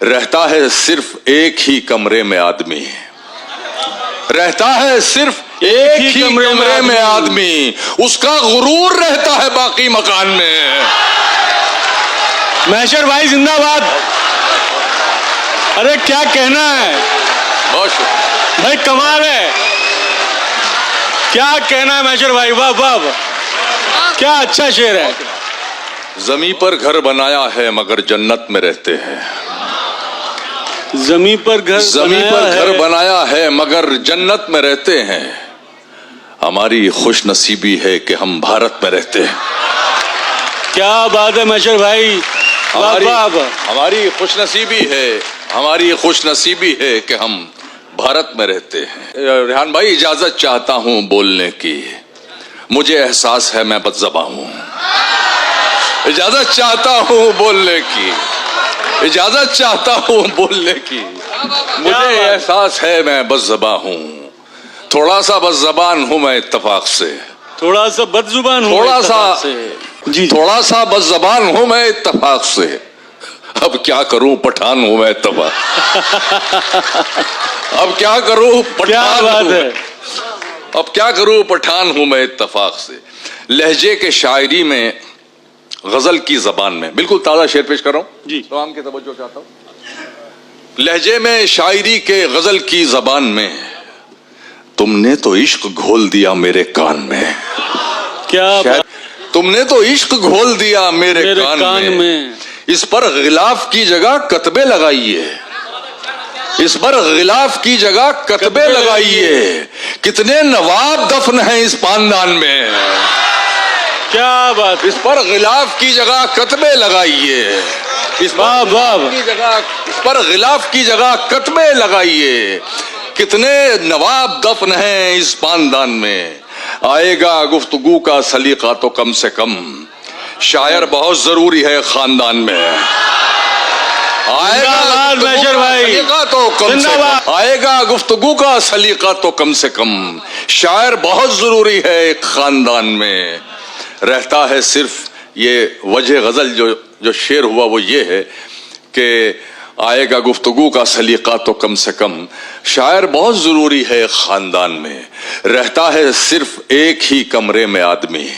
रहता है सिर्फ एक ही कमरे में आदमी, रहता है सिर्फ एक ही कमरे में आदमी, उसका गुरूर रहता है बाकी मकान में। महशर भाई जिंदाबाद। अरे क्या कहना है, बहुत शुक्रिया भाई कमाल है, क्या कहना है महशर भाई, वाह वाह, क्या अच्छा शेर है। जमीन पर घर बनाया है मगर जन्नत में रहते हैं, जमीन पर घर बनाया है मगर जन्नत में रहते हैं। हमारी खुश नसीबी है कि हम भारत में रहते हैं। क्या बात है महशर भाई, हमारी खुश नसीबी है कि हम भारत में रहते हैं। रेहान भाई इजाजत चाहता हूं बोलने की, मुझे एहसास है मैं बदज़बां हूं। इजाजत चाहता हूं बोलने की, इजाजत चाहता हूं बोलने की, मुझे एहसास है मैं बदज़बां हूं। थोड़ा सा बदज़बान हूं मैं इत्तफाक से, थोड़ा सा बदजुबान हूं, थोड़ा सा बदज़बान हूं मैं इत्तफाक से। अब क्या करूं पठान हूं मैं इत्तफाक। अब क्या करूं पठान हूं, अब क्या करूं पठान हूं मैं इत्तफाक से। लहजे के शायरी में गजल की जबान में, बिल्कुल ताजा शेर पेश कर रहा हूं जी, तमाम की तवज्जो चाहता हूं। लहजे में शायरी के गजल की जबान में, तुमने तो इश्क घोल दिया मेरे कान में। क्या तुमने तो इश्क घोल दिया मेरे कान में। इस पर गिलाफ की जगह कतबे लगाइए, इस पर गिलाफ की जगह कतबे लगाइए। कितने नवाब दफन हैं इस पानदान में। क्या बात, इस पर गिलाफ की जगह कतबे लगाइए, इस पर गिलाफ की जगह कतबे लगाइए। कितने नवाब दफन हैं इस पानदान में। आएगा गुफ्तगू का सलीका तो कम से कम, शायर बहुत जरूरी है खानदान में। आएगा गुफ्तगू का सलीका तो कम से कम, शायर बहुत जरूरी है एक खानदान में। रहता है सिर्फ ये वजह गजल जो शेर हुआ वो ये है कि आएगा गुफ्तगू का सलीका तो कम से कम, शायर बहुत जरूरी है खानदान में। रहता है सिर्फ एक ही कमरे में आदमी,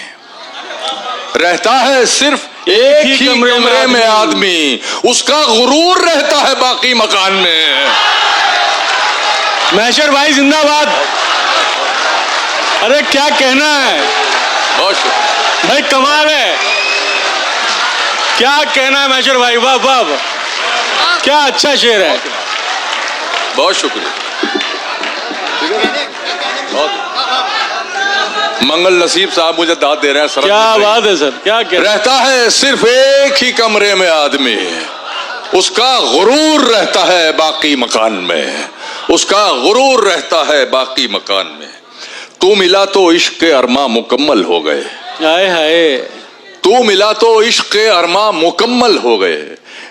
रहता है सिर्फ एक ही कमरे में आदमी, उसका गुरूर रहता है बाकी मकान में। महशर भाई जिंदाबाद। अरे क्या कहना है, बहुत शुक्रिया भाई कमाल है, क्या कहना है महशर भाई, वाह वाह, क्या अच्छा शेर है। बहुत शुक्रिया, मंगल नसीब साहब मुझे दाद दे रहे हैं सर। क्या बात है सर, क्या कह रहता है सिर्फ एक ही कमरे में आदमी, उसका गुरूर रहता है बाकी मकान में, उसका गुरूर रहता है बाकी मकान में। तू मिला तो इश्क के अरमा मुकम्मल हो गए, हाय हाय, तू मिला तो इश्क के अरमा मुकम्मल हो गए।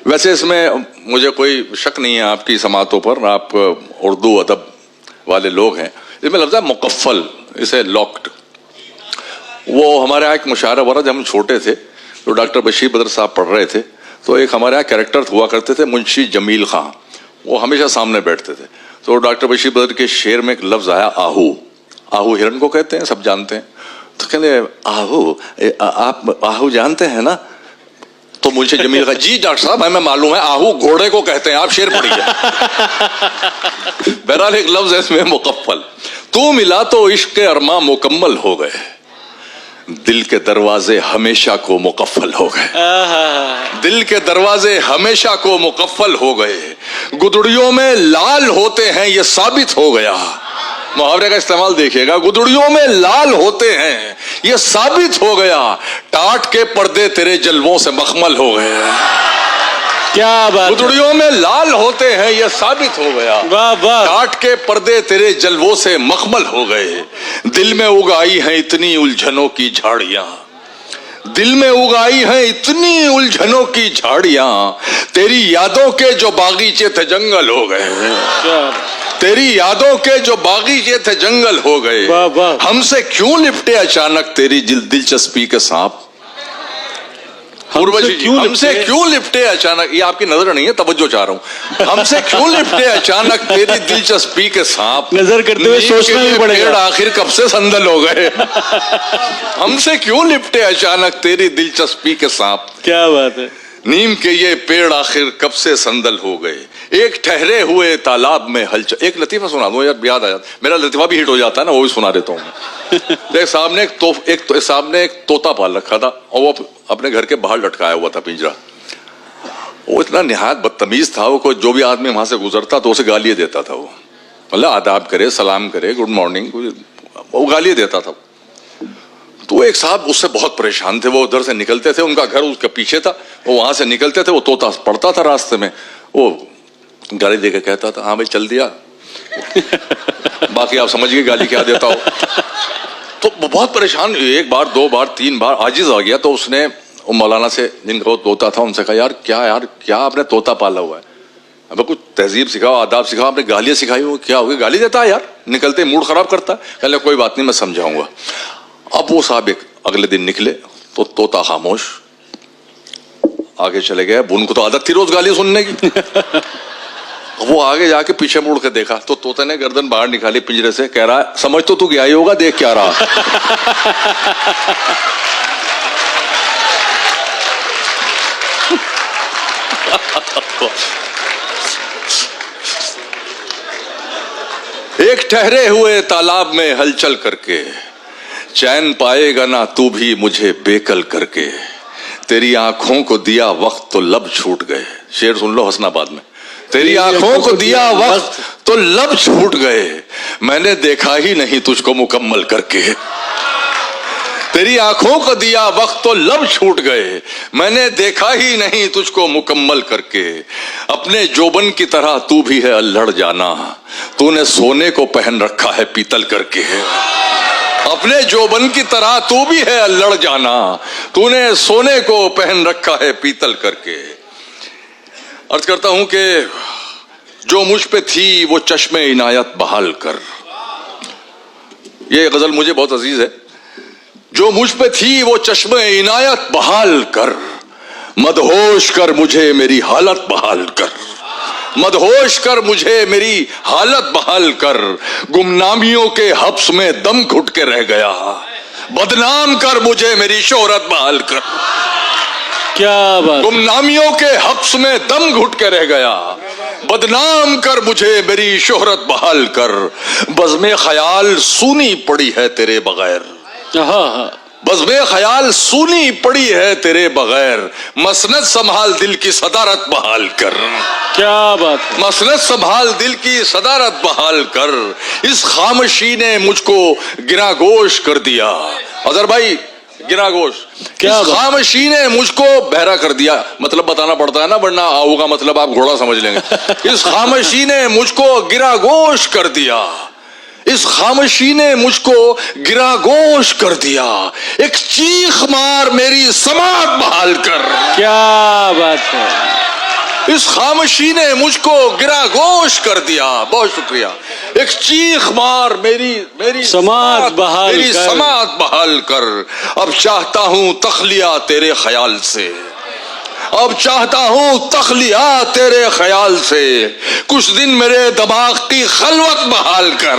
वैसे इसमें मुझे कोई शक नहीं है आपकी समातों पर, आप उर्दू अदब वाले लोग हैं। इसमें लफ्ज़ है मुकफ़ल, इसे लॉक्ड। वो हमारे यहाँ एक मुशायरा हुआ, जब हम छोटे थे तो डॉक्टर बशीर बदर साहब पढ़ रहे थे, तो एक हमारे यहाँ कैरेक्टर हुआ करते थे मुंशी जमील खां, वो हमेशा सामने बैठते थे। तो डॉक्टर बशीर बदर के शेर में एक लफ्ज़ आया आहू। आहू हिरन को कहते हैं, सब जानते हैं। तो कहते आहू, आप आहू जानते हैं ना? तो मुंशी जमील खां, जी डॉक्टर साहब हमें मालूम है, आहू घोड़े को कहते हैं, आप शेर पढ़िए। बहरहाल एक लफ्ज़ है इसमें मुकफ़ल। तू मिला तो इश्क के अरमा मुकम्मल हो गए, दिल के दरवाजे हमेशा को मुकफ़ल हो गए, दिल के दरवाजे हमेशा को मुकफ़ल हो गए। गुदड़ियों में लाल होते हैं ये साबित हो गया। मुहावरे का इस्तेमाल देखिएगा, गुदड़ियों में लाल होते हैं ये साबित हो गया। टाट के पर्दे तेरे जलवों से मखमल हो गए। क्या बात, गुदड़ियों में लाल होते हैं ये साबित हो गया। वाह वाह, टाट के पर्दे तेरे जलवों से मखमल हो गए। दिल में उगाई हैं इतनी उलझनों की झाड़ियां, दिल में उगाई हैं इतनी उलझनों की झाड़ियां, तेरी यादों के जो बागीचे थे जंगल हो गए, तेरी यादों के जो बागीचे थे जंगल हो गए। हमसे क्यों लिपटे अचानक तेरी दिलचस्पी के सांप, उर्वशी जी, हमसे क्यों लिपटे अचानक, ये आपकी नजर नहीं है, तवज्जो चाह रहा हूं, हमसे क्यों लिपटे अचानक तेरी दिलचस्पी के सांप, नजर करते हुए सोचना भी पड़ेगा, पेड़ आखिर कब से संदल हो गए। हमसे क्यों लिपटे अचानक तेरी दिलचस्पी के सांप, क्या बात है। नीम के ये पेड़ आखिर कब से संदल हो गए, एक ठहरे हुए तालाब में हलचल। एक लतीफा सुना दो यार, याद आ जाता, मेरा लतीफा भी हिट हो जाता है ना, वो भी सुना देता हूँ। एक साहब ने एक तोता पाल रखा था और वो अपने घर के बाहर लटकाया हुआ था पिंजरा। वो इतना निहायत बदतमीज था, वो जो भी आदमी वहां से गुजरता तो उसे गालियां देता था। वो मतलब आदाब करे, सलाम करे, गुड मॉर्निंग, वो गालियां देता था। तो एक साहब उससे बहुत परेशान थे, वो उधर से निकलते थे, उनका घर उसके पीछे था, वो वहां से निकलते थे, वो तोता पड़ता था रास्ते में, वो गाली देकर कहता था, हाँ भाई चल दिया। बाकी आप समझिए गाली क्या देता हो। तो बहुत परेशान, एक बार, दो बार, तीन बार आजिज आ गया। तो उसने मौलाना से, जिनका वो तोता था, उनसे कहा, यार क्या आपने तोता पाला हुआ है, अब कुछ तहजीब सिखाओ, आदाब सिखाओ, आपने गालियां सिखाई हो, क्या हो गया, गाली देता है यार, निकलते मूड खराब करता है। कहले कोई बात नहीं, मैं समझाऊंगा। अब वो साहब एक अगले दिन निकले तो तोता खामोश, आगे चले गए। उनको तो आदत थी रोज गाली सुनने की। वो आगे जाके पीछे मुड़ के देखा तो तोते ने गर्दन बाहर निकाली पिंजरे से, कह रहा है, समझ तो तू गया ही होगा, देख क्या रहा। एक ठहरे हुए तालाब में हलचल करके, चैन पाएगा ना तू भी मुझे बेकल करके, तेरी आंखों को दिया वक्त तो लब छूट गए। शेर सुन लो हसनाबाद में, तेरी आंखों को दिया वक्त तो लब छूट गए, मैंने देखा ही नहीं तुझको मुकम्मल करके। तेरी आंखों को दिया वक्त तो लब छूट गए, मैंने देखा ही नहीं तुझको मुकम्मल करके। अपने जोबन की तरह तू भी है अल्हड़ जाना, तूने सोने को पहन रखा है पीतल करके। अपने जोबन की तरह तू भी है अल्हड़ जाना, तूने सोने को पहन रखा है पीतल करके। अर्ज करता हूं कि जो मुझ पे थी वो चश्मे इनायत बहाल कर। ये गजल मुझे बहुत अजीज है। जो मुझ पे थी वो चश्मे इनायत बहाल कर, मदहोश कर मुझे मेरी हालत बहाल कर, मदहोश कर मुझे मेरी हालत बहाल कर। गुमनामियों के हब्स में दम घुट के रह गया, बदनाम कर मुझे मेरी शोहरत बहाल कर। क्या बात। गुमनामियों के हब्स में दम घुट के रह गया, बदनाम कर मुझे मेरी शोहरत बहाल कर। बज़्मे ख्याल सूनी पड़ी है तेरे बगैर, बज़्मे ख्याल सूनी पड़ी है तेरे बगैर, मसनद संभाल दिल की सदारत बहाल कर। क्या बात। मसनद संभाल दिल की सदारत बहाल कर। इस खामोशी ने मुझको गिरागोश कर दिया। अजहर भाई, गिरागोश, इस खामोशी ने मुझको बहरा कर दिया। मतलब बताना पड़ता है ना, वरना आओ का मतलब आप घोड़ा समझ लेंगे। इस खामोशी ने मुझको गिरागोश कर दिया, इस खामोशी ने मुझको गिरागोश कर दिया। एक चीख मार मेरी समात बहाल कर। क्या बात है। इस खामोशी ने मुझको गिरागोश कर दिया। बहुत शुक्रिया। एक चीख मार मेरी समात बहाल मेरी कर। समात बहाल कर। अब चाहता हूं तखलिया तेरे ख्याल से, अब चाहता हूं तखलिया तेरे ख्याल से। कुछ दिन मेरे दिमाग की खलवत बहाल कर।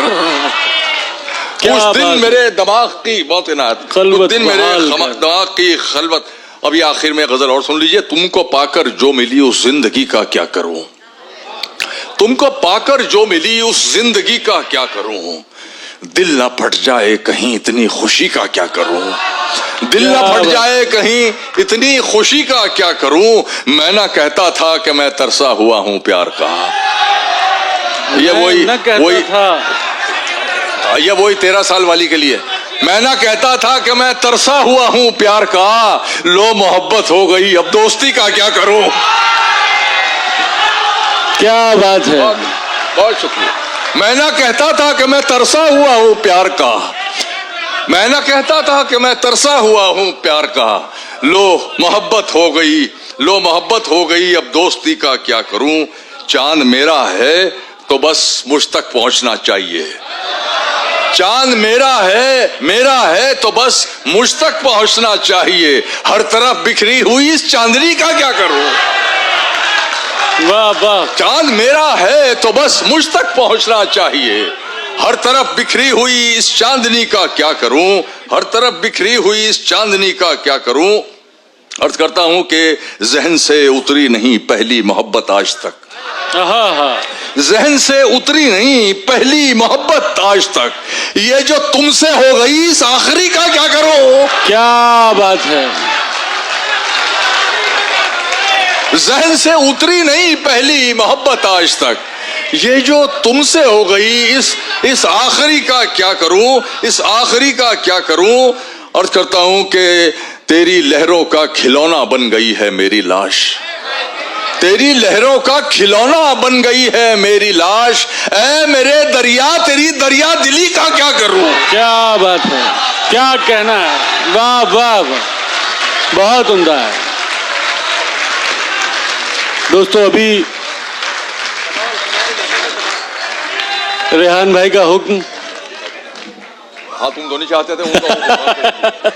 कुछ दिन मेरे दिमाग की, बहुत इनायत, कुछ दिन मेरे दिमाग की खलवत। अब ये आखिर में गजल और सुन लीजिए। तुमको पाकर जो मिली उस जिंदगी का क्या करूं, तुमको पाकर जो मिली उस जिंदगी का क्या करूं। दिल ना फट जाए कहीं इतनी खुशी का क्या करूं, दिल ना फट जाए कहीं इतनी खुशी का क्या करूं। मैं ना कहता था कि मैं तरसा हुआ हूं प्यार का। ये वही 13 साल वाली के लिए। मैं ना कहता था कि मैं तरसा हुआ हूं प्यार का, लो मोहब्बत हो गई अब दोस्ती का क्या करूं। क्या बात है। बहुत शुक्रिया। मैं ना कहता था कि मैं तरसा हुआ हूं प्यार का, मैं ना कहता था कि मैं तरसा हुआ हूं प्यार का। लो मोहब्बत हो गई, लो मोहब्बत हो गई अब दोस्ती का क्या करूं। चांद मेरा है तो बस मुझ तक पहुंचना चाहिए, चांद मेरा है तो बस मुझ तक पहुंचना चाहिए, हर तरफ बिखरी हुई इस चांदनी का क्या करूं। वाह वाह। चांद मेरा है तो बस मुझ तक पहुंचना चाहिए, हर तरफ बिखरी हुई इस चांदनी का क्या करूं, हर तरफ बिखरी हुई इस चांदनी का क्या करूं। अर्ज करता हूं कि जहन से उतरी नहीं पहली मोहब्बत आज तक, जहन से उतरी नहीं पहली मोहब्बत आज तक, ये जो तुमसे हो गई इस आखिरी का क्या करूं। क्या बात है। जहन से उतरी नहीं पहली मोहब्बत आज तक, ये जो तुमसे हो गई इस आखिरी का क्या करूं, इस आखिरी का क्या करूं। अर्ज करता हूं कि तेरी लहरों का खिलौना बन गई है मेरी लाश, तेरी लहरों का खिलौना बन गई है मेरी लाश, ऐ मेरे दरिया तेरी दरिया दिली का क्या करूं। क्या बात है, क्या कहना है। वाह वाह वाह, बहुत उम्दा है। दोस्तों अभी रेहान भाई का हुक्म। हाँ तुम दोनों चाहते थे उनका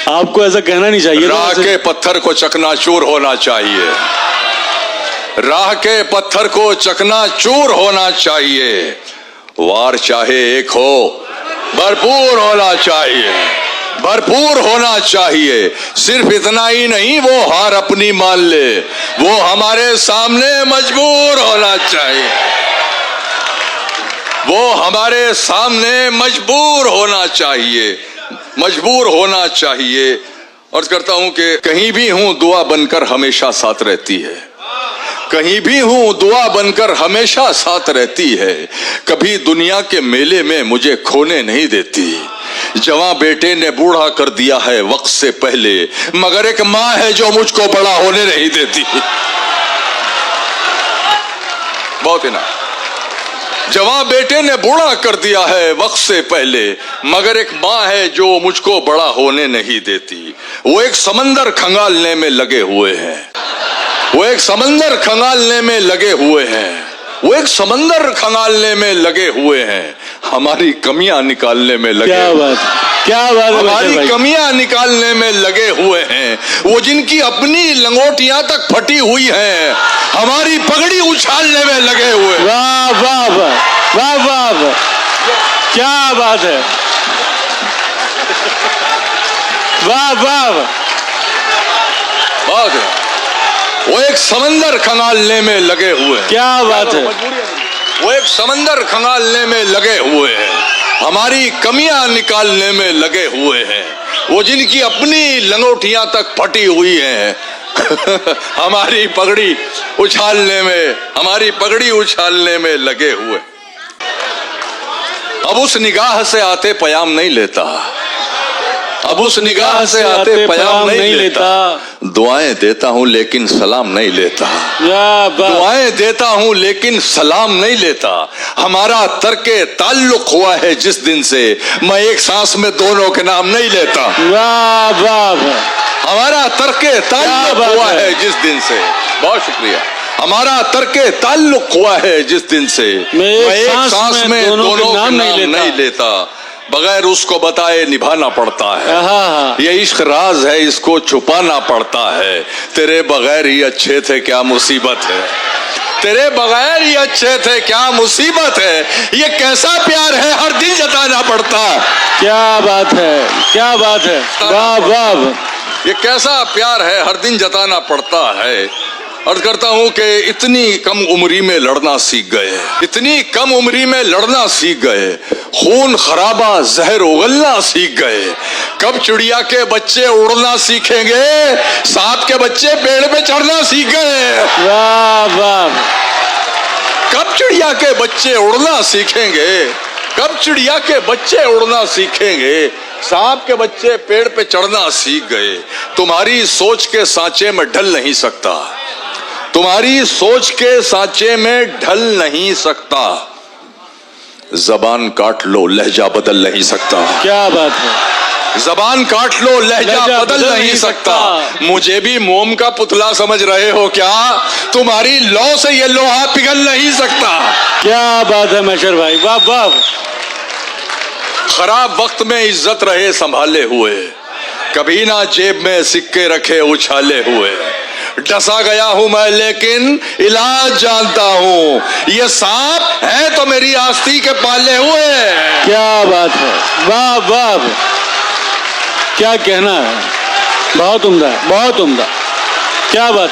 आपको ऐसा कहना नहीं चाहिए। राह के पत्थर को चकनाचूर होना चाहिए, राह के पत्थर को चकनाचूर होना चाहिए, वार चाहे एक हो भरपूर होना चाहिए, भरपूर होना चाहिए। सिर्फ इतना ही नहीं, वो हार अपनी मान ले, वो हमारे सामने मजबूर होना चाहिए, वो हमारे सामने मजबूर होना चाहिए, मजबूर होना चाहिए। अर्ज करता हूं कि कहीं भी हूं दुआ बनकर हमेशा साथ रहती है, कहीं भी हूं दुआ बनकर हमेशा साथ रहती है, कभी दुनिया के मेले में मुझे खोने नहीं देती। जवां बेटे ने बूढ़ा कर दिया है वक्त से पहले, मगर एक माँ है जो मुझको बड़ा होने नहीं देती। बहुत ही ना, जवां बेटे ने बूढ़ा कर दिया है वक्त से पहले, मगर एक माँ है जो मुझको बड़ा होने नहीं देती। वो एक समंदर खंगालने में लगे हुए हैं, वो एक समंदर खंगालने में लगे हुए हैं, वो एक समंदर खंगालने में लगे हुए हैं, हमारी कमियां निकालने में लगे। क्या बात, क्या बात है। हमारी कमियां निकालने में लगे हुए हैं, वो जिनकी अपनी लंगोटियां तक फटी हुई हैं, हमारी पगड़ी उछालने में लगे हुए। वाह वाह वाह वाह वाह वाह, क्या बात है। वाह वाह वाह, बहुत है। वो एक समंदर खंगालने में लगे हुए हैं। क्या बात है। वो एक समंदर खंगालने में लगे हुए हैं, हमारी कमियां निकालने में लगे हुए हैं, वो जिनकी अपनी लंगोटियां तक फटी हुई हैं, हमारी पगड़ी उछालने में, हमारी पगड़ी उछालने में लगे हुए। अब उस निगाह से आते पयाम नहीं लेता, अब उस निगाह से आते पयाम नहीं लेता, दुआएं देता हूं लेकिन सलाम नहीं लेता, दुआएं देता हूं लेकिन सलाम नहीं लेता। हमारा तर्के ताल्लुक हुआ है जिस दिन से, मैं एक सांस में दोनों के नाम नहीं लेता। वाह वाह, हमारा तर्के ताल्लुक हुआ है जिस दिन से, बहुत शुक्रिया, हमारा तर्के ताल्लुक हुआ है जिस दिन से, मैं एक सांस में दोनों के नाम नहीं लेता, बगैर उसको बताए निभाना पड़ता है। ये इश्क राज है, इसको छुपाना पड़ता है, तेरे बगैर ही अच्छे थे क्या मुसीबत है, तेरे बगैर ही अच्छे थे क्या मुसीबत है, ये कैसा प्यार है हर दिन जताना पड़ता। क्या बात है, क्या बात है। वाह वाह, ये कैसा प्यार है हर दिन जताना पड़ता है। अर्ज करता हूं कि इतनी कम उम्री में लड़ना सीख गए, इतनी कम उम्री में लड़ना सीख गए, खून खराबा जहर उगलना सीख गए। कब चिड़िया के बच्चे उड़ना सीखेंगे, सांप के बच्चे पेड़ पे चढ़ना सीख गए। वाह वाह, कब चिड़िया के बच्चे उड़ना सीखेंगे, कब चिड़िया के बच्चे उड़ना सीखेंगे, सांप के बच्चे पेड़ पे चढ़ना सीख गए। तुम्हारी सोच के सांचे में ढल नहीं सकता, तुम्हारी सोच के सांचे में ढल नहीं सकता, जबान काट लो लहजा बदल नहीं सकता। क्या बात है, जबान काट लो लहजा बदल नहीं सकता। मुझे भी मोम का पुतला समझ रहे हो क्या? तुम्हारी लौ से ये लोहा पिघल नहीं सकता। क्या बात है मैशर भाई, वाह वाह। खराब वक्त में इज्जत रहे संभाले हुए, कभी ना जेब में सिक्के रखे उछाले हुए। डसा गया हूं मैं लेकिन इलाज जानता हूं, ये सांप है तो मेरी आस्ती के पाले हुए। क्या बात है, वाह वाह, क्या कहना है, बहुत उम्दा, बहुत उम्दा, क्या बात।